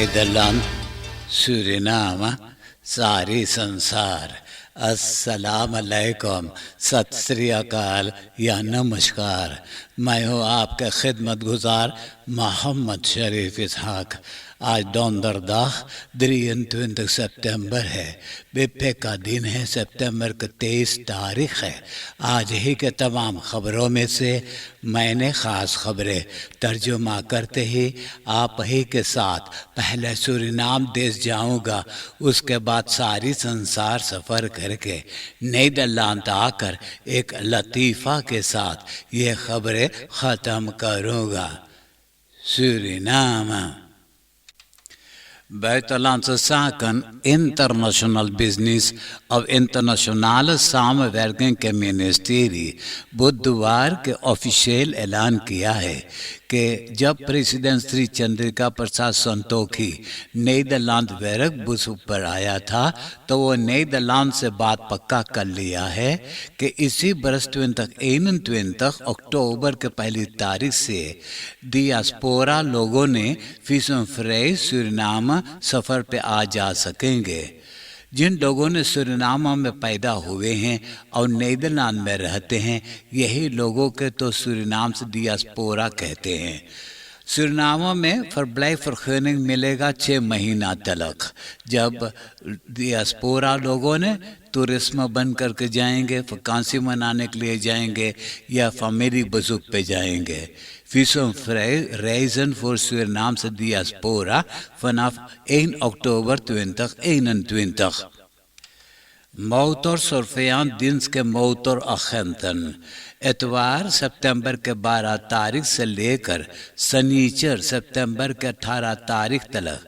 Nederland, Suriname, सारी संसार, अस्सलाम अलैकुम, सत श्री अकाल या नमस्कार। मैं हूँ आपका खिदमतगुजार मोहम्मद शरीफ इसहाक। आज donderdag 23 सितंबर है, बिप्पे का दिन है, सितंबर की 23 तारीख है। आज ही के तमाम खबरों में से मैंने ख़ास खबरें तर्जुमा करते ही आप ही के साथ पहले सूरीनाम देश जाऊंगा, उसके बाद सारी संसार सफ़र करके नीदरलैंड आकर एक लतीफ़ा के साथ ये खबरें ख़त्म करूंगा। Suriname Buitenlandse zaken, international business of internationale samenwerking के ministerie बुधवार के ऑफिशियल ऐलान किया है कि जब प्रेसिडेंट श्री चंद्रिका प्रसाद संतोखी नीदरलैंड वेरक बुसुक पर आया था तो वो नीदरलैंड से बात पक्का कर लिया है कि इसी बरस 21 अक्टूबर के पहली तारीख से डियास्पोरा लोगों ने वीज़ा फ्री सूरीनाम सफ़र पे आ जा सकेंगे। जिन लोगों ने सूरीनाम में पैदा हुए हैं और नीदरलैंड में रहते हैं, यही लोगों के तो सूरीनाम से डियास्पोरा कहते हैं। सूरीनाम में verblijfvergunning मिलेगा 6 महीना तलक। जब डियास्पोरा लोगों ने टूरिज्म बन करके जाएंगे, वकांसी मनाने के लिए जाएंगे या फैमिली बुजुर्ग पे जाएंगे। visumvrij reizen voor Surinaamse diaspora vanaf 1 oktober 2021. Motor के मोटर अखंतन एतवार सितंबर के 12 तारीख से लेकर शनिचर सितंबर के 18 तारीख तक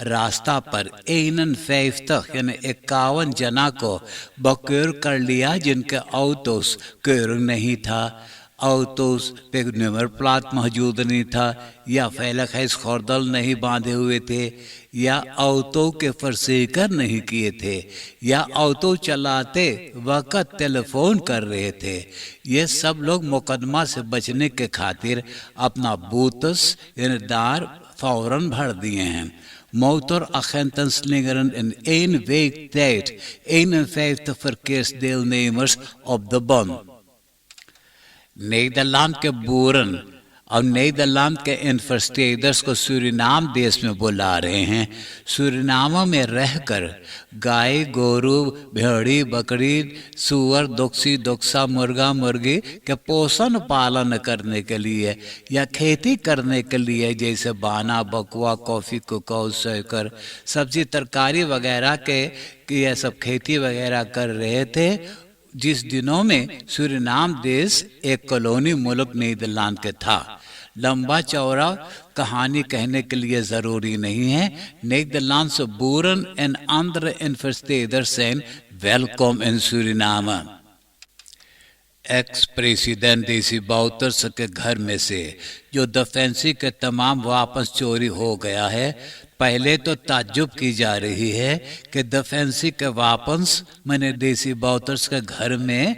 रास्ता पर 51 यानी 51 जना को बकैर कर लिया जिनके ऑटोस कैरिंग नहीं था, ऑटोस पे नंबर प्लेट मौजूद नहीं था, या फैलखैस खोरदल नहीं बांधे हुए थे, या ऑटो के फरसेकर नहीं किए थे, या ऑटो चलाते वक्त टेलीफोन कर रहे थे। ये सब लोग मुकदमा से बचने के खातिर अपना बूतस यानी दार फौरन भर दिए हैं। Motor agenten in 1 week tijd 51 verkeersdeelnemers op de baan. Netherland के बोरन और नीदरलैंड के इन्वेस्टर्स को सूरीनाम देश में बुला रहे हैं। सूरीनाम में रहकर गाय, गोरू, भेड़ी, बकरी, सुअर, दुक्सी, दुक्सा, मुर्गा, मुर्गी के पोषण पालन करने के लिए या खेती करने के लिए, जैसे बाना, बकुआ, कॉफ़ी, कोको, शक्कर, सब्जी, तरकारी वगैरह के यह सब खेती वगैरह कर रहे थे। जिस दिनों में सूरीनाम देश एक कॉलोनी मुल्क नीदरलैंड के था। लंबा चौड़ा कहानी कहने के लिए ज़रूरी नहीं है। Netherlands boron and andere investeerders zijn welkom in Suriname। Ex president देसी बाउतर्स के घर में से जो डिफेंसी के तमाम वापस चोरी हो गया है, पहले तो ताज्जुब की जा रही है कि डिफेंसी के वापस मैंने देसी बाउतर्स के घर में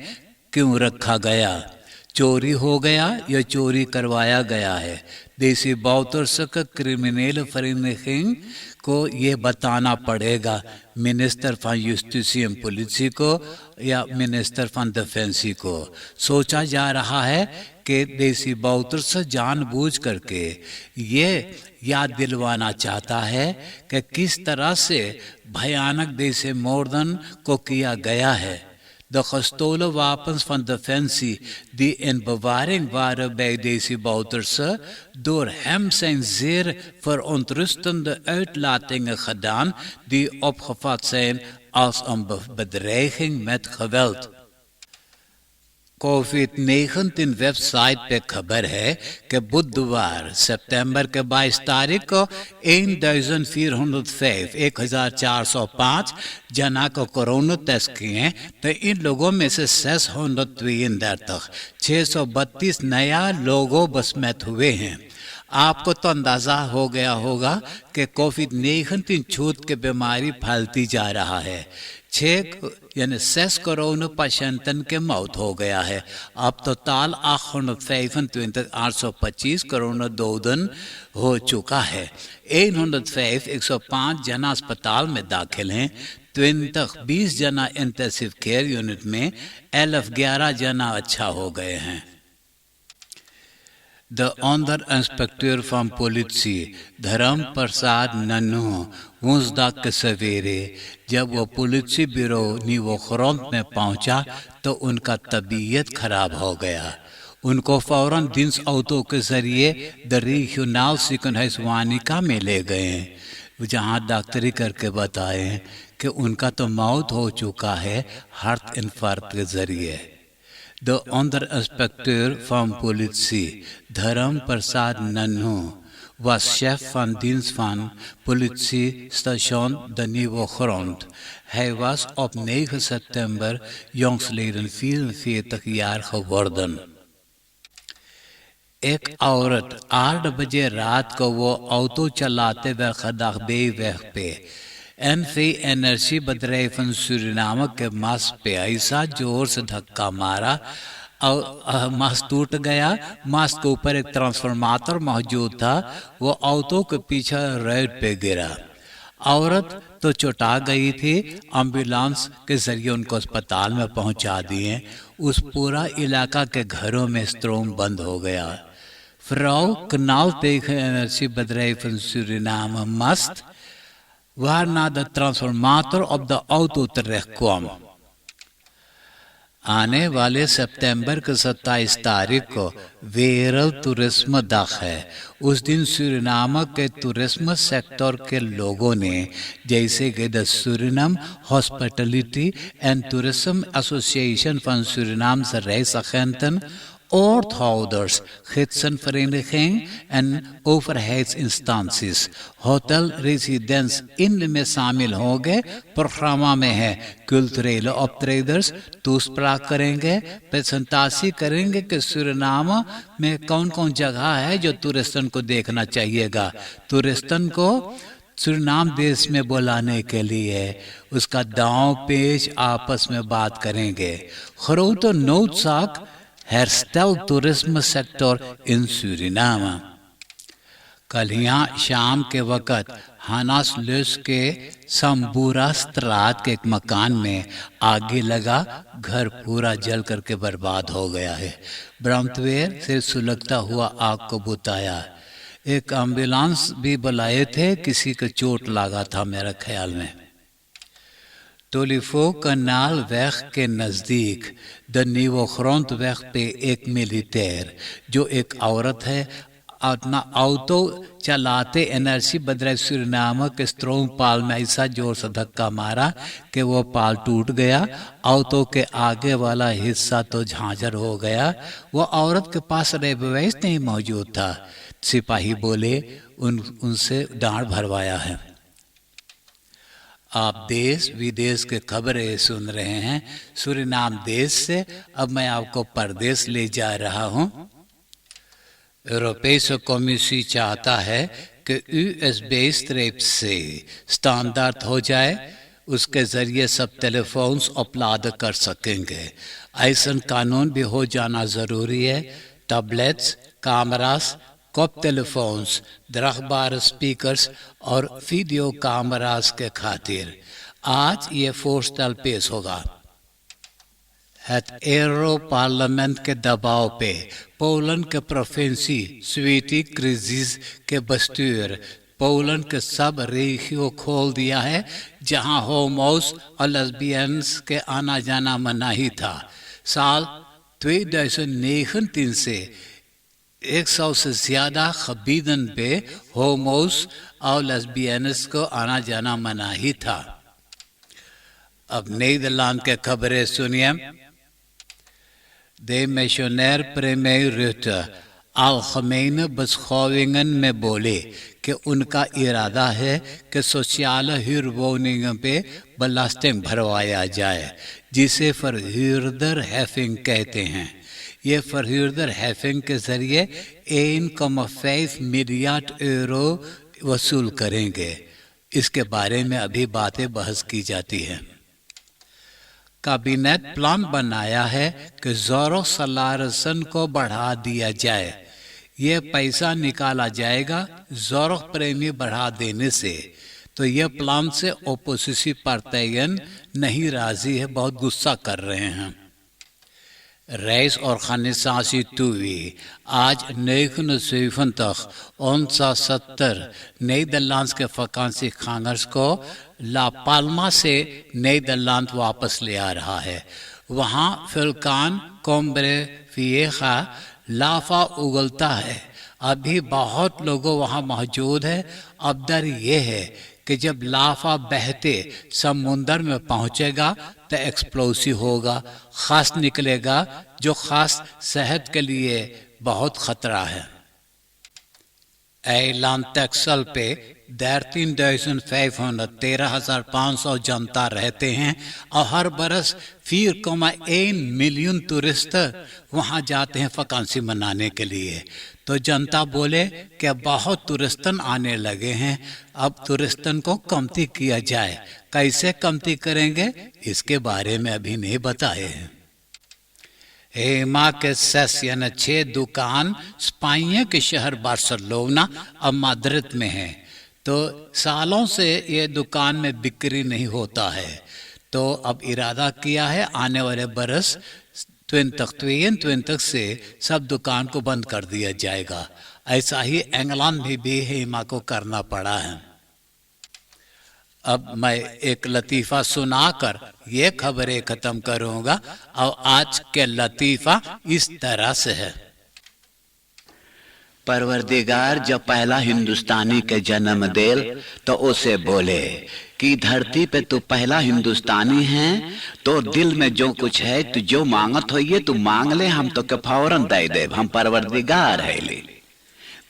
क्यों रखा गया। चोरी हो गया या चोरी करवाया गया है। देसी बाउतर्स का क्रिमिनल फरीनिंग को ये बताना पड़ेगा मिनिस्टर फॉर जस्टिसियम पुलिसी को या मिनिस्टर फॉर डिफेंसी को। सोचा जा रहा है कि देसी बाउतर्स जानबूझ करके ये याद दिलवाना चाहता है कि किस तरह से भयानक देसी मोर्दन को किया गया है। De gestolen wapens van Defensie die in bewaring waren bij deze Bouterse, door hem zijn zeer verontrustende uitlatingen gedaan die opgevat zijn als een bedreiging met geweld। Covid website पे खबर है कि बुधवार सितंबर के 22 तारीख को 1405 जना को कोरोना टेस्ट किए, तो इन लोगों में से 632 632 नया लोगों बसमत हुए हैं। आपको तो अंदाज़ा हो गया होगा कि कोविड-19 छूत की बीमारी फैलती जा रहा है। 6 करोड़ patiënten की मौत हो गया है। अब totaal 825 करोड़ doden हो चुका है। 105 जना अस्पताल में दाखिल हैं। 20 जना इंटेंसिव केयर यूनिट में, 11 जना अच्छा हो गए हैं। The Onderinspektør from Politie, धर्म प्रसाद नन्हू, woensdag के सवेरे जब वो पुलिस ब्यूरो नीवोखरोंत में पहुंचा तो उनका तबीयत खराब हो गया। उनको फौरन दिन्स ऑटो के जरिए द रीजनल ziekenhuis वानिका में ले गए, जहां डॉक्टरी करके बताए कि उनका तो मौत हो चुका है हार्ट इन्फार्क्ट के जरिए। The Onderinspektør van Politie, Dharam Prasad Nannu, was chef van dienst van politiestation De Nieuwe Grond. Hij was op 9 september jongstleden 44 jaar geworden. एक औरत 8 बजे रात को वो ऑटो चलाते हुए खदाखबे वेग पे NV Bedrijven Suriname के मास्क पे ऐसा जोर से धक्का मारा और मास्क टूट गया। मास्क के ऊपर एक ट्रांसफार्मर मौजूद था, वो ऑटो के पीछे रोड पे गिरा। औरत तो चोटा गई थी। एम्बुलेंस के जरिए उनको अस्पताल में पहुंचा दिए। उस पूरा इलाका के घरों में स्ट्रोम बंद हो गया। Vrouw knalt tegen energiebedrijven Suriname mast, waarna de transformator op de auto terechtkwam। आने वाले सितंबर के 27 तारीख को वेरल टूरिज्म डग है। उस दिन सूरीनाम के टूरिज्म सेक्टर के लोगों ने, जैसे कि the Suriname hospitality and tourism association van Surinaamse reisagenten, oordhouders, gidsenvereniging en overheidsinstanties, hotel residence इनमें शामिल होंगे। प्रोग्रामा में है कल्चरल ऑपरेटर्स टूस्प्राक करेंगे, प्रेजेंटासी करेंगे कि सूरीनाम में कौन कौन जगह है जो टूरिस्टन को देखना चाहिएगा। टूरिस्टन को सूरीनाम देश में बुलाने के लिए उसका दांव पेच आपस में बात करेंगे। grote noodzaak hersteltoerisme sector in Suriname। कल यहाँ शाम के वक़्त हानासलुस के संबूरा स्ट्रात के एक मकान में आगे लगा। घर पूरा जल करके बर्बाद हो गया है। ब्रह्मवेर से सुलगता हुआ आग को बुताया। एक एम्बुलेंस भी बुलाए थे, किसी को चोट लगा था मेरे ख्याल में। टोलीफो कनाल वेग के नज़दीक द नीवो ग्रोंड वेग पे एक मिलिटेयर जो एक औरत है अपना ऑटो चलाते एनर्जी बदराई सूरीनाम के स्ट्रोंग पाल में ऐसा जोर से धक्का मारा कि वो पाल टूट गया। ऑटो के आगे वाला हिस्सा तो झांझर हो गया। वो औरत के पास रेबवेस नहीं मौजूद था। सिपाही बोले उनसे डांट भरवाया है। आप देश विदेश के खबरें सुन रहे हैं सूरीनाम देश से। अब मैं आपको परदेश ले जा रहा हूं। यूरोपीय कमीशन चाहता है कि USB से स्टैंडर्ड हो जाए, उसके जरिए सब टेलीफोन्स उपलब्ध कर सकेंगे। ऐसा कानून भी हो जाना ज़रूरी है। टैबलेट्स, कैमरास, कॉप टेलीफोन्स, दरख्बार स्पीकर्स और वीडियो कैमरास के खातिर आज ये फोर्स्टल पेश होगा। Het एरो पार्लियामेंट के दबाव पे पोलैंड के प्रोविंसी स्वीटी क्रिजिस के बस्तूर पोलैंड के सब रेखियो खोल दिया है, जहां होमोस और लेस्बियंस के आना जाना मनाही था। साल 2019 से 100 से ज्यादा खबीदन पे होमोस और लेस्बियंस को आना जाना मनाही था। अब नीदरलैंड के खबरें सुनिए। De missionair premier Rutte algemene beschouwingen में बोले कि उनका इरादा है कि सोशल हुरवोनिंग पे बलास्टिंग भरवाया जाए, जिसे फरह्यूर्दर हैफिंग कहते हैं। ये फरह्यूर्दर हैफिंग के जरिए 1,5 मिलियन यूरो वसूल करेंगे। इसके बारे में अभी बातें बहस की जाती है। कैबिनेट प्लान बनाया है कि ज़ोरो सलारसन को बढ़ा दिया जाए। ये पैसा निकाला जाएगा ज़ोरो प्रेमी बढ़ा देने से। तो यह प्लान से ओपोजिशन पार्टियन नहीं राजी है, बहुत गुस्सा कर रहे हैं। Reis organisatie TUI आज 79 70 Nederlands के vakantiegangers को ला पाल्मा से नीदरलैंड वापस ले आ रहा है। वहाँ फुल्कान कोम्ब्रे विएगा लाफा उगलता है। अभी बहुत लोगों वहाँ मौजूद है। अब डर ये है कि जब लाफा बहते समुंदर में पहुंचेगा तो एक्सप्लोसिव होगा, खास निकलेगा, जो खास सेहत के लिए बहुत खतरा है। एलान टेक्सल पे 13,500 जनता रहते हैं और हर बरस 4,1 मिलियन टूरिस्ट वहाँ जाते हैं वकांसी मनाने के लिए। तो जनता बोले कि बहुत टूरिस्टन आने लगे हैं, अब टूरिस्टन को कमती किया जाए। कैसे कमती करेंगे इसके बारे में अभी नहीं बताए हैं। हेमा के यानी 6 दुकान स्पेन के शहर बार्सिलोना और माद्रिद में है। तो सालों से ये दुकान में बिक्री नहीं होता है। तो अब इरादा किया है आने वाले बरस 2022 से सब दुकान को बंद कर दिया जाएगा। ऐसा ही इंग्लैंड में भी हेमा को करना पड़ा है। अब मैं एक लतीफ़ा सुनाकर ये खबरें ख़त्म करूँगा और आज के लतीफ़ा इस तरह से है। परवरदिगार जब पहला हिंदुस्तानी के जन्म दे तो उसे बोले कि धरती पे तू पहला हिंदुस्तानी है, तो दिल में जो कुछ है तू जो मांगत हो ये तू मांग ले, हम तो के फौरन दे दे, हम परवरदिगार है ले।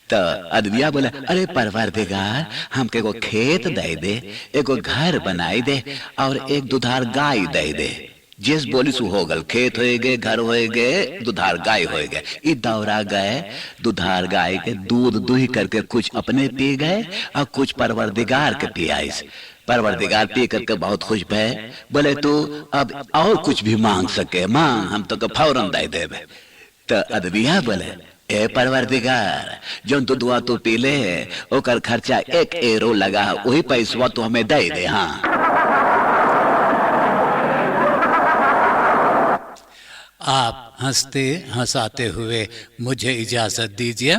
तो अदबिया बोले अरे परवरदिगार हमके एगो खेत दे दे, एगो घर बनाई दे और एक दुधार गाय दे दे। जिस बोली सु हो गल, खेत होए गए, घर होए गए, दुधार गाय होए गए। ई दौरा गए दुधार गाय के दूध दुही करके कुछ अपने पी गए और कुछ परवरदिगार के पियाइस। परवरदिगार पी करके बहुत खुश भय, बोले तू अब और कुछ भी मांग सके मांग, हम तो के फौरन दे देबे। तो अदबिया बोले ए परवरदिगार जो दूधवा तू पी ले ओकर खर्चा 1 यूरो लगा, वही पैसा तू हमें दे दे। हाँ आप हंसते हंसाते हुए मुझे इजाजत दीजिए।